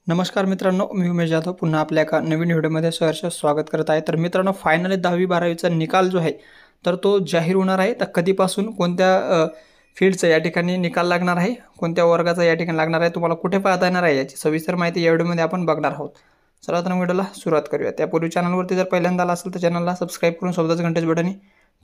नमस्कार मित्रांनो, मी उमेश जाधव पुन्हा आपल्या एका नवीन व्हिडिओमध्ये सहर्ष स्वागत करत आहे। तर मित्रांनो, फायनली 10वी-12वीचा निकाल जो आहे तर तो जाहीर होणार आहे। तर कधीपासून कोणत्या फील्डचा या ठिकाणी निकाल लागणार आहे, कोणत्या वर्गाचा या ठिकाणी लागणार आहे, तुम्हाला कुठे पाहता येणार आहे याची सविस्तर माहिती या व्हिडिओमध्ये आपण बघणार आहोत। चला तर व्हिडिओला सुरुवात करूया। त्यापूर्वी चॅनलवरती जर पहिल्यांदा आला असेल तर चॅनलला सबस्क्राइब करून सोबतच घंटेचं बटन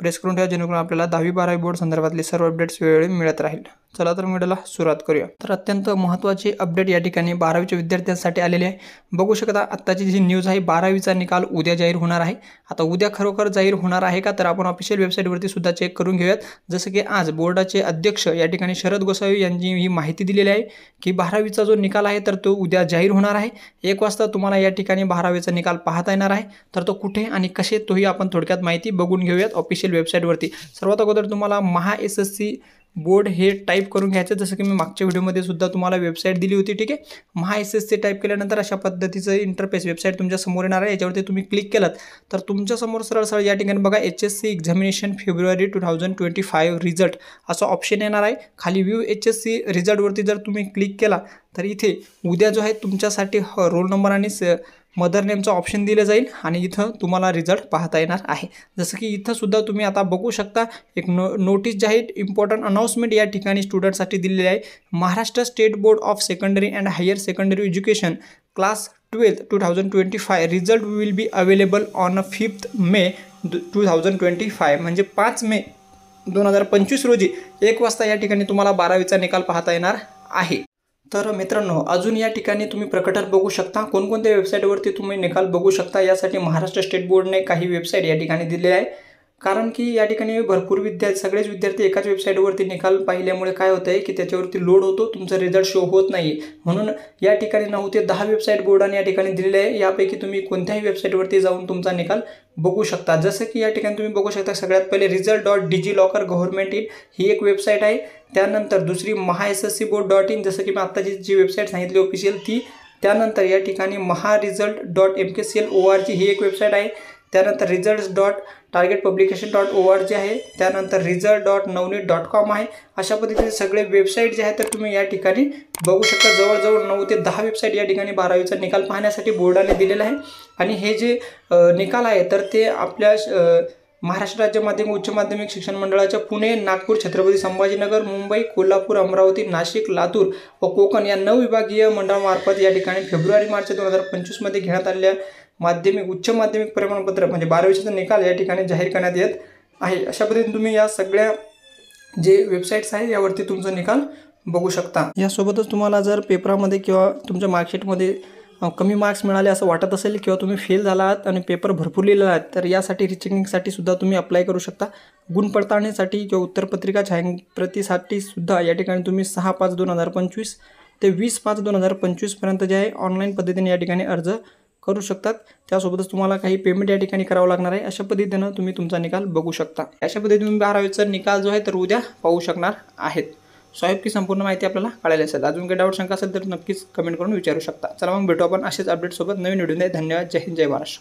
प्रेस करून ठेवा, जेणेकरून आपल्याला 10वी-12वी बोर्ड संदर्भातले सर्व अपडेट्स वेळोवेळी मिळत राहील। चला तर व्हिडिओला सुरुवात करूया। तर अत्यंत महत्त्वाचे अपडेट या ठिकाणी 12वीच्या विद्यार्थ्यांसाठी आलेले आहे। बघू शकता आत्ताची जी न्यूज आहे, 12वीचा निकाल उद्या जाहीर होणार आहे। आता उद्या खरोखर जाहीर होणार आहे का, तर आपण ऑफिशियल वेबसाईटवरती सुद्धा चेक करून घेऊयात। जसं की आज बोर्डाचे अध्यक्ष या ठिकाणी शरद गोसावी यांनी ही माहिती दिलेली आहे की 12वीचा जो निकाल आहे तर तो उद्या जाहीर होणार आहे। 1 वाजता तुम्हाला या ठिकाणी 12वीचा निकाल पाहता येणार आहे। तर तो कुठे आणि कसे, तोही आपण थोडक्यात माहिती बघून घेऊयात ऑफिशियल वेबसाईटवरती। सर्वात अगोदर तुम्हाला महा एसएससी बोर्ड हे टाइप करून घ्यायचं, जसं की मी मागच्या व्हिडिओमध्ये सुद्धा तुम्हाला वेबसाईट दिली होती। ठीक आहे, महा एसएससी टाइप केल्यानंतर अशा पद्धतीचं इंटरफेस वेबसाईट तुमच्या समोर येणार आहे। याच्यावरती तुम्ही क्लिक केलात तर तुमच्या समोर सरळ या ठिकाणी बघा HSC एक्झामिनेशन फेब्रुवारी 2025 रिझल्ट असं ऑप्शन येणार आहे। खाली व्ह्यू HSC रिझल्टवरती जर तुम्ही क्लिक केला तर इथे उद्या जो आहे तुमच्यासाठी रोल नंबर आणि मदर नेमचा ऑप्शन दिलं जाईल आणि इथं तुम्हाला रिझल्ट पाहता येणार आहे। जसं की इथं सुद्धा तुम्ही आता बघू शकता एक नोटीस जाहीर इम्पॉर्टंट अनाउन्समेंट या ठिकाणी स्टुडंटसाठी दिलेली आहे। Maharashtra state board of secondary and higher secondary education class 12 2025 result will be available on 5 May 2025 म्हणजे 5 मे 2025 रोजी 1 वाजता या ठिकाणी तुम्हाला 12वीचा निकाल पाहता येणार आहे। तर मित्रांनो, अजून या ठिकाणी तुम्ही प्रकटन बघू शकता, कोणकोणत्या वेबसाईटवरती तुम्ही निकाल बघू शकता। यासाठी महाराष्ट्र स्टेट बोर्डने काही वेबसाईट या ठिकाणी दिलेल्या आहे, कारण की या ठिकाणी भरपूर सगळेच विद्यार्थी एकाच वेबसाईटवरती निकाल पाहिल्यामुळे काय होतं आहे की त्याच्यावरती लोड होतो, तुमचा रिझल्ट शो होत नाही। म्हणून या ठिकाणी 9 ते 10 वेबसाईट बोर्डाने या ठिकाणी दिलेले आहे। यापैकी तुम्ही कोणत्याही वेबसाईटवरती जाऊन तुमचा निकाल बघू शकता। जसं की या ठिकाणी तुम्ही बघू शकता, सगळ्यात पहिले result.digiloccer गव्हर्नमेंट इन ही एक वेबसाईट आहे। त्यानंतर दुसरी mahasscboard.in, जसं की मी आत्ताची जी वेबसाईट सांगितली ऑफिशियल ती। त्यानंतर या ठिकाणी maharesult.mkcl.org ही एक वेबसाईट आहे। त्यानंतर results.targetpublication.org आहे। त्यानंतर result.navneet.com आहे। अशा पद्धतीने सगळे वेबसाईट जे आहेत तर तुम्ही या ठिकाणी बघू शकता। जवळजवळ 9 ते 10 वेबसाईट या ठिकाणी 12वीचा निकाल पाहण्यासाठी बोर्डाने दिलेला आहे। आणि हे जे निकाल आहे तर ते आपल्या महाराष्ट्र राज्य माध्यमिक उच्च माध्यमिक शिक्षण मंडळाच्या पुणे, नागपूर, छत्रपती संभाजीनगर, मुंबई, कोल्हापूर, अमरावती, नाशिक, लातूर व कोकण या 9 विभागीय मंडळामार्फत या ठिकाणी फेब्रुवारी-मार्च 2025 मध्ये घेण्यात आलेल्या माध्यमिक उच्च माध्यमिक प्रमाणपत्र म्हणजे 12वीचा निकाल या ठिकाणी जाहीर करण्यात येत आहे। अशा पद्धतीने तुम्ही या सगळ्या जे वेबसाईट्स आहेत यावरती तुमचा निकाल बघू शकता। यासोबतच तुम्हाला जर पेपरामध्ये किंवा तुमच्या मार्कशीटमध्ये कमी मार्क्स मिळाले असं वाटत असेल किंवा तुम्ही फेल झाला आहात आणि पेपर भरपूर लिहिला आहात, तर यासाठी रिचेकिंगसाठी सुद्धा तुम्ही अप्लाय करू शकता। गुण पडताळणीसाठी किंवा उत्तरपत्रिका छायांप्रतीसाठी सुद्धा या ठिकाणी तुम्ही 6/5/2025 ते 20/5/2025 पर्यंत जे आहे ऑनलाईन पद्धतीने या ठिकाणी अर्ज करू शकतात। त्यासोबतच तुम्हाला काही पेमेंट या ठिकाणी करावं लागणार आहे। अशा पद्धतीनं तुम्ही तुमचा निकाल बघू शकता। अशा पद्धतीने तुम्ही 12वीचा निकाल जो आहे तर उद्या पाहू शकणार आहेत। की संपूर्ण माहिती आपल्याला कळाली असेल। अजून काही डाऊट शंका असेल तर नक्कीच कमेंट करून विचारू शकता। चला मग भेटू आपण असेच अपडेट सोबत नवीन व्हिडिओमध्ये। धन्यवाद। जय हिंद, जय महाराष्ट्र।